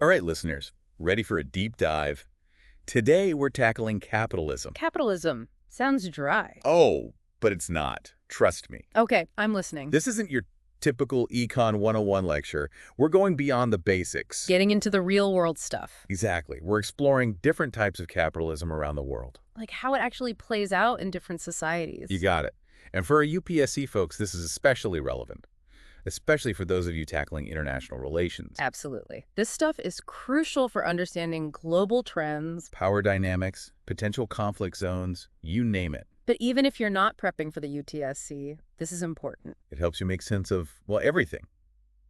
All right, listeners, ready for a deep dive? Today, we're tackling capitalism. Capitalism sounds dry. Oh, but it's not. Trust me. Okay, I'm listening. This isn't your typical Econ 101 lecture. We're going beyond the basics. Getting into the real world stuff, Exactly. We're exploring different types of capitalism around the world. like how it actually plays out in different societies. You got it. And for our UPSC folks, this is especially relevant, especially for those of you tackling international relations, Absolutely. This stuff is crucial for understanding global trends. power dynamics, potential conflict zones, you name it. But even if you're not prepping for the UTSC, this is important. It helps you make sense of, well, everything.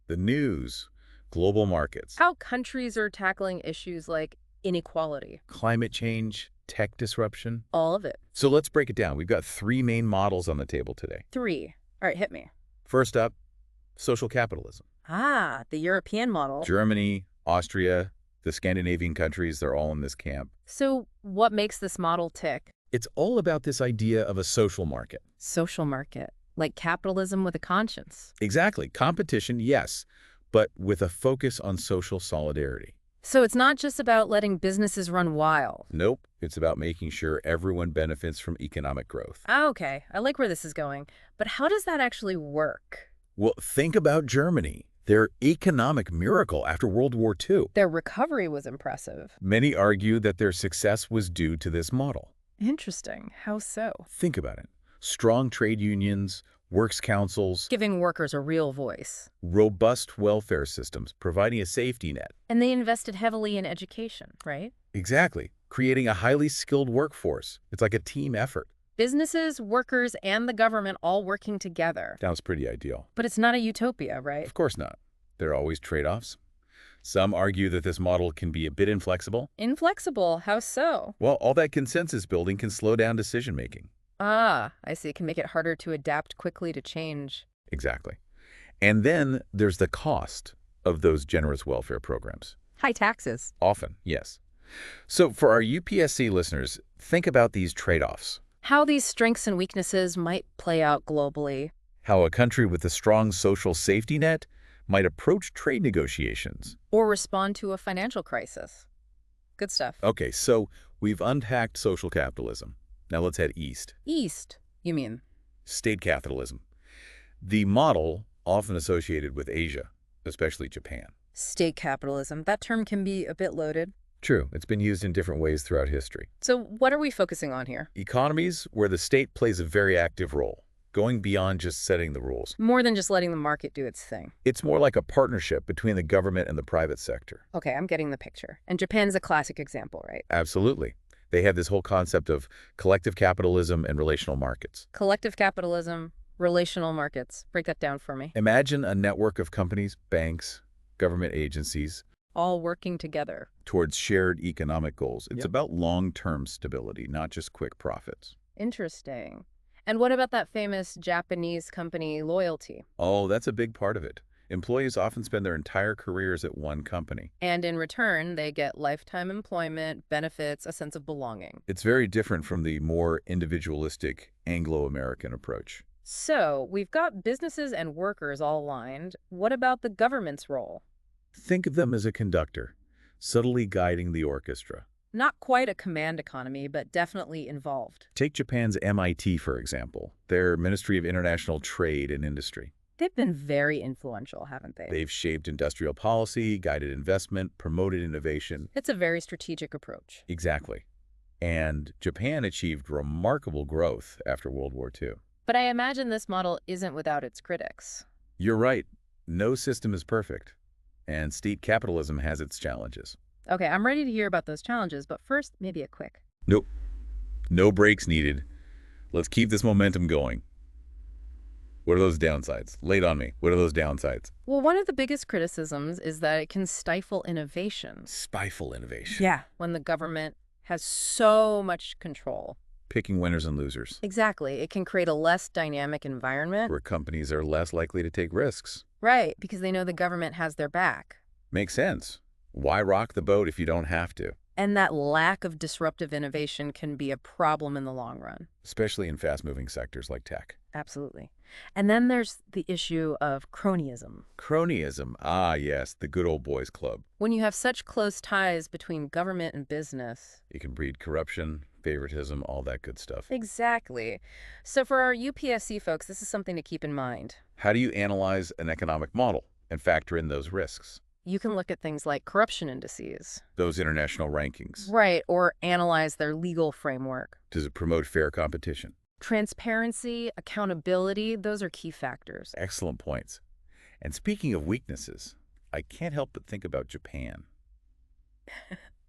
The news, global markets, How countries are tackling issues like inequality. climate change, tech disruption. All of it. So let's break it down. We've got three main models on the table today. 3. All right, hit me. First up, social capitalism. Ah, the European model. Germany, Austria, the Scandinavian countries, they're all in this camp. So what makes this model tick? It's all about this idea of a social market. Social market, like capitalism with a conscience. Exactly. Competition, yes, but with a focus on social solidarity. So it's not just about letting businesses run wild. Nope. It's about making sure everyone benefits from economic growth. Ah, okay, I like where this is going. But how does that actually work? Well, think about Germany, their economic miracle after World War II. Their recovery was impressive. Many argue that their success was due to this model. Interesting. How so? Think about it. Strong trade unions, works councils, Giving workers a real voice. robust welfare systems, providing a safety net. And they invested heavily in education, right? Exactly. Creating a highly skilled workforce. It's like a team effort. Businesses, workers, and the government all working together. Sounds pretty ideal. But it's not a utopia, right? Of course not. There are always trade-offs. Some argue that this model can be a bit inflexible. Inflexible. How so? Well, all that consensus building can slow down decision-making. Ah, I see. It can make it harder to adapt quickly to change. Exactly. And then there's the cost of those generous welfare programs. High taxes. Often, yes. So for our UPSC listeners, think about these trade-offs. How these strengths and weaknesses might play out globally. How a country with a strong social safety net might approach trade negotiations. Or respond to a financial crisis. Good stuff. Okay, so we've unpacked social capitalism. Now let's head east. East, you mean? State capitalism. The model often associated with Asia, especially Japan. State capitalism. That term can be a bit loaded. True, it's been used in different ways throughout history. So what are we focusing on here? Economies where the state plays a very active role, going beyond just setting the rules. More than just letting the market do its thing. It's more like a partnership between the government and the private sector. Okay, I'm getting the picture. And Japan's a classic example, right? Absolutely. They have this whole concept of collective capitalism and relational markets. Collective capitalism, relational markets. Break that down for me. Imagine a network of companies, banks, government agencies All working together. towards shared economic goals. It's Yep. about long-term stability, not just quick profits. Interesting. And what about that famous Japanese company loyalty? Oh, that's a big part of it. Employees often spend their entire careers at one company. And in return, they get lifetime employment, benefits, a sense of belonging. It's very different from the more individualistic Anglo-American approach. So we've got businesses and workers all aligned. What about the government's role? Think of them as a conductor, subtly guiding the orchestra. Not quite a command economy, but definitely involved. Take Japan's MIT, for example, their Ministry of International Trade and Industry. They've been very influential, haven't they? They've shaped industrial policy, guided investment, promoted innovation. It's a very strategic approach. Exactly. And Japan achieved remarkable growth after World War II. But I imagine this model isn't without its critics. You're right. No system is perfect. And state capitalism has its challenges. Okay, I'm ready to hear about those challenges, but first, maybe a quick. Nope. No breaks needed. Let's keep this momentum going. What are those downsides? Lay it on me. What are those downsides? Well, one of the biggest criticisms is that it can stifle innovation. Stifle innovation. Yeah. When the government has so much control. Picking winners and losers, Exactly. It can create a less dynamic environment. where companies are less likely to take risks. Right, because they know the government has their back. Makes sense. Why rock the boat if you don't have to? And that lack of disruptive innovation can be a problem in the long run. especially in fast-moving sectors like tech. Absolutely. And then there's the issue of cronyism. Cronyism. Ah, yes, the good old boys club. When you have such close ties between government and business. It can breed corruption, favoritism, all that good stuff. Exactly. So for our UPSC folks, this is something to keep in mind. How do you analyze an economic model and factor in those risks, You can look at things like corruption indices. those international rankings? Right, or analyze their legal framework. Does it promote fair competition? Transparency, accountability, those are key factors. Excellent points. And speaking of weaknesses, I can't help but think about Japan.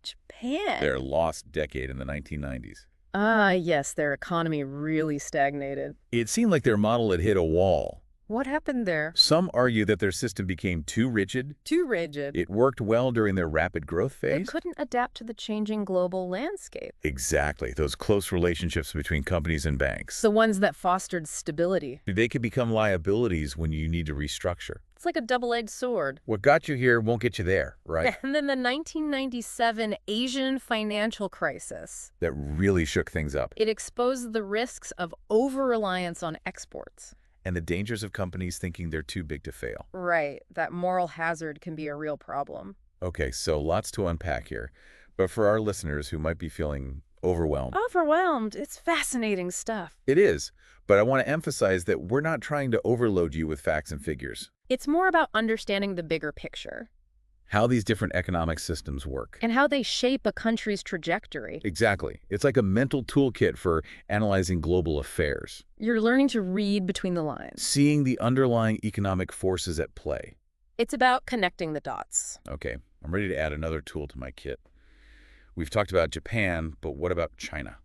Japan. Their lost decade in the 1990s. Ah, yes, their economy really stagnated. It seemed like their model had hit a wall. What happened there? Some argue that their system became too rigid. Too rigid. It worked well during their rapid growth They phase. couldn't adapt to the changing global landscape. Exactly, those close relationships between companies and banks. The ones that fostered stability. They could become liabilities when you need to restructure. It's like a double-edged sword. What got you here won't get you there, right? And then the 1997 Asian financial crisis. That really shook things up. It exposed the risks of over-reliance on exports. And the dangers of companies thinking they're too big to fail. Right, that moral hazard can be a real problem. Okay, so lots to unpack here. But for our listeners who might be feeling overwhelmed, Overwhelmed. It's fascinating stuff. it is. But I want to emphasize that we're not trying to overload you with facts and figures. It's more about understanding the bigger picture How these different economic systems work. and how they shape a country's trajectory. Exactly. It's like a mental toolkit for analyzing global affairs, You're learning to read between the lines. seeing the underlying economic forces at play. It's about connecting the dots. Okay, I'm ready to add another tool to my kit. We've talked about Japan, but what about China?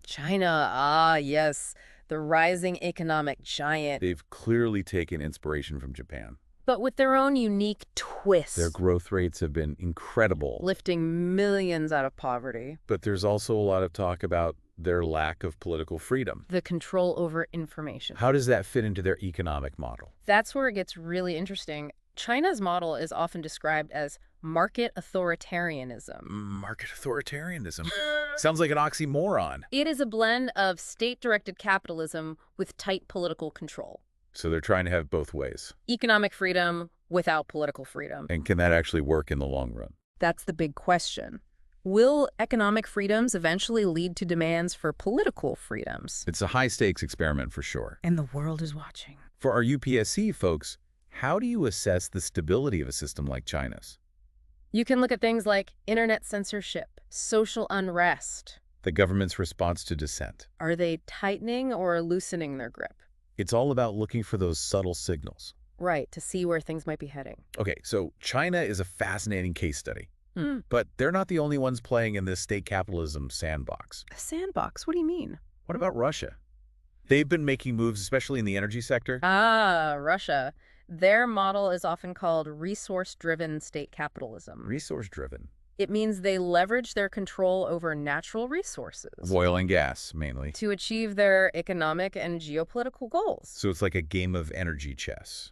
China, ah, yes, the rising economic giant, They've clearly taken inspiration from Japan. but with their own unique twist, Their growth rates have been incredible, lifting millions out of poverty. but there's also a lot of talk about their lack of political freedom. The control over information. How does that fit into their economic model? That's where it gets really interesting. China's model is often described as market authoritarianism. Market authoritarianism. Sounds like an oxymoron. It is a blend of state-directed capitalism with tight political control. So they're trying to have both ways. Economic freedom without political freedom. And can that actually work in the long run? That's the big question. Will economic freedoms eventually lead to demands for political freedoms? It's a high-stakes experiment for sure. And the world is watching. For our UPSC folks, how do you assess the stability of a system like China's? You can look at things like internet censorship, social unrest. The government's response to dissent. Are they tightening or loosening their grip? It's all about looking for those subtle signals. Right, to see where things might be heading. Okay, so China is a fascinating case study. Hmm. But they're not the only ones playing in this state capitalism sandbox. A sandbox? What do you mean? What about Russia? They've been making moves, especially in the energy sector. Ah, Russia. Their model is often called resource-driven state capitalism. Resource-driven. It means they leverage their control over natural resources Oil and gas, mainly. to achieve their economic and geopolitical goals. So it's like a game of energy chess.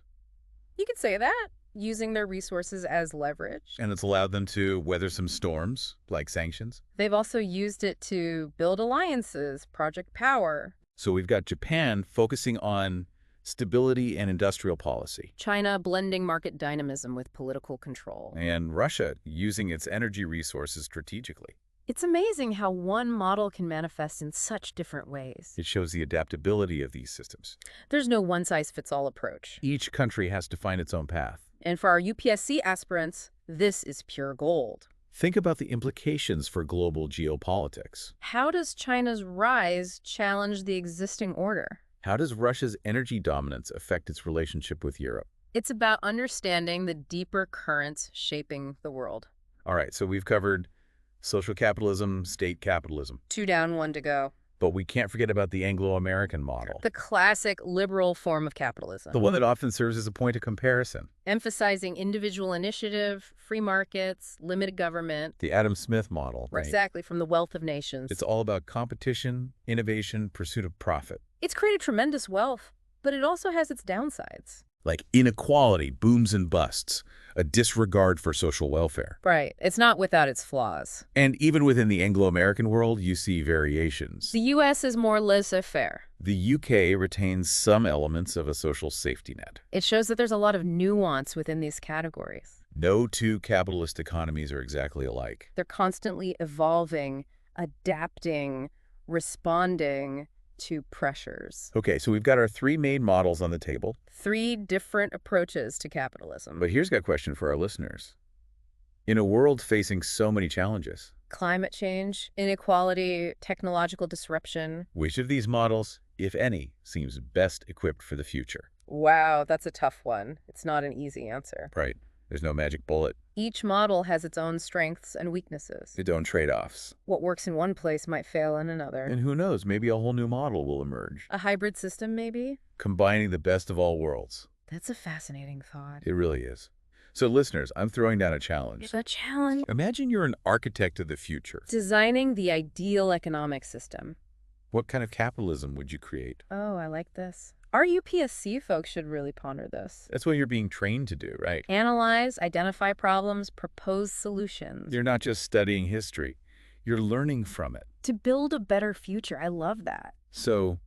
You could say that, using their resources as leverage. And it's allowed them to weather some storms, like sanctions. They've also used it to build alliances, project power. So we've got Japan focusing on stability and industrial policy, China blending market dynamism with political control. and Russia using its energy resources strategically. It's amazing how one model can manifest in such different ways. It shows the adaptability of these systems. There's no one-size-fits-all approach. Each country has to find its own path. And for our UPSC aspirants, this is pure gold. Think about the implications for global geopolitics. How does China's rise challenge the existing order? How does Russia's energy dominance affect its relationship with Europe? It's about understanding the deeper currents shaping the world. All right, so we've covered social capitalism, state capitalism. 2 down, 1 to go. But we can't forget about the Anglo-American model, The classic liberal form of capitalism. the one that often serves as a point of comparison. Emphasizing individual initiative, free markets, limited government. The Adam Smith model, right? Exactly, from the wealth of nations. It's all about competition, innovation, pursuit of profit. It's created tremendous wealth, but it also has its downsides. like inequality, booms and busts, a disregard for social welfare. Right. It's not without its flaws. And even within the Anglo-American world, you see variations. The U.S. is more laissez-faire. The UK retains some elements of a social safety net. It shows that there's a lot of nuance within these categories. No two capitalist economies are exactly alike. They're constantly evolving, adapting, responding to pressures. Okay, so we've got our three main models on the table. 3 different approaches to capitalism. But here's a question for our listeners. In a world facing so many challenges, Climate change, inequality, technological disruption. which of these models, if any, seems best equipped for the future? Wow, that's a tough one. It's not an easy answer. Right. There's no magic bullet. Each model has its own strengths and weaknesses. Its own trade-offs. What works in one place might fail in another. And who knows, maybe a whole new model will emerge, A hybrid system, maybe? combining the best of all worlds. That's a fascinating thought. It really is. So listeners, I'm throwing down a challenge. It's a challenge. Imagine you're an architect of the future. Designing the ideal economic system. What kind of capitalism would you create? Oh, I like this. Our UPSC folks should really ponder this. That's what you're being trained to do, right? Analyze, identify problems, propose solutions. You're not just studying history. You're learning from it. To build a better future. I love that. So,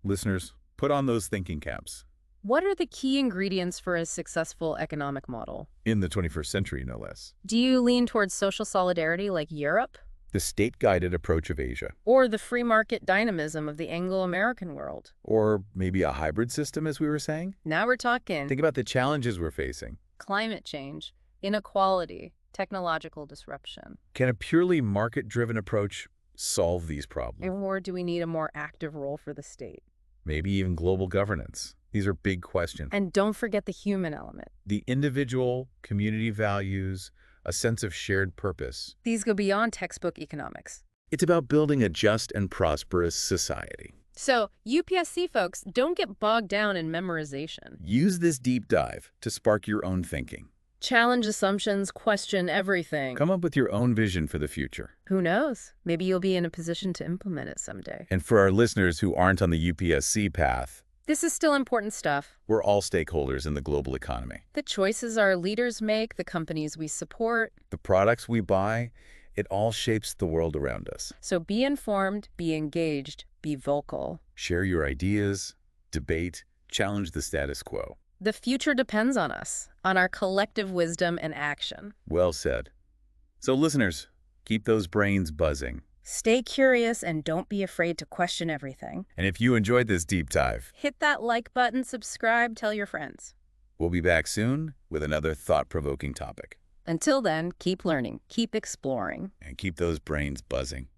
listeners, put on those thinking caps. What are the key ingredients for a successful economic model? In the 21st century, no less. Do you lean towards social solidarity like Europe? The state-guided approach of Asia. Or the free market dynamism of the Anglo-American world? Or maybe a hybrid system, as we were saying? Now we're talking Think about the challenges we're facing. climate change, inequality, technological disruption. Can a purely market-driven approach solve these problems? Or do we need a more active role for the state? Maybe even global governance. These are big questions. And don't forget the human element. The individual, community values, a sense of shared purpose. These go beyond textbook economics. It's about building a just and prosperous society. So, UPSC folks, don't get bogged down in memorization. Use this deep dive to spark your own thinking. Challenge assumptions, question everything. Come up with your own vision for the future. Who knows? Maybe you'll be in a position to implement it someday. And for our listeners who aren't on the UPSC path, This is still important stuff. we're all stakeholders in the global economy. The choices our leaders make, the companies we support. The products we buy, it all shapes the world around us. So be informed, be engaged, be vocal. Share your ideas, debate, challenge the status quo. The future depends on us, on our collective wisdom and action. Well said. So listeners, keep those brains buzzing. Stay curious and don't be afraid to question everything. And if you enjoyed this deep dive, Hit that like button, subscribe, tell your friends. we'll be back soon with another thought-provoking topic. Until then, keep learning, keep exploring. And keep those brains buzzing.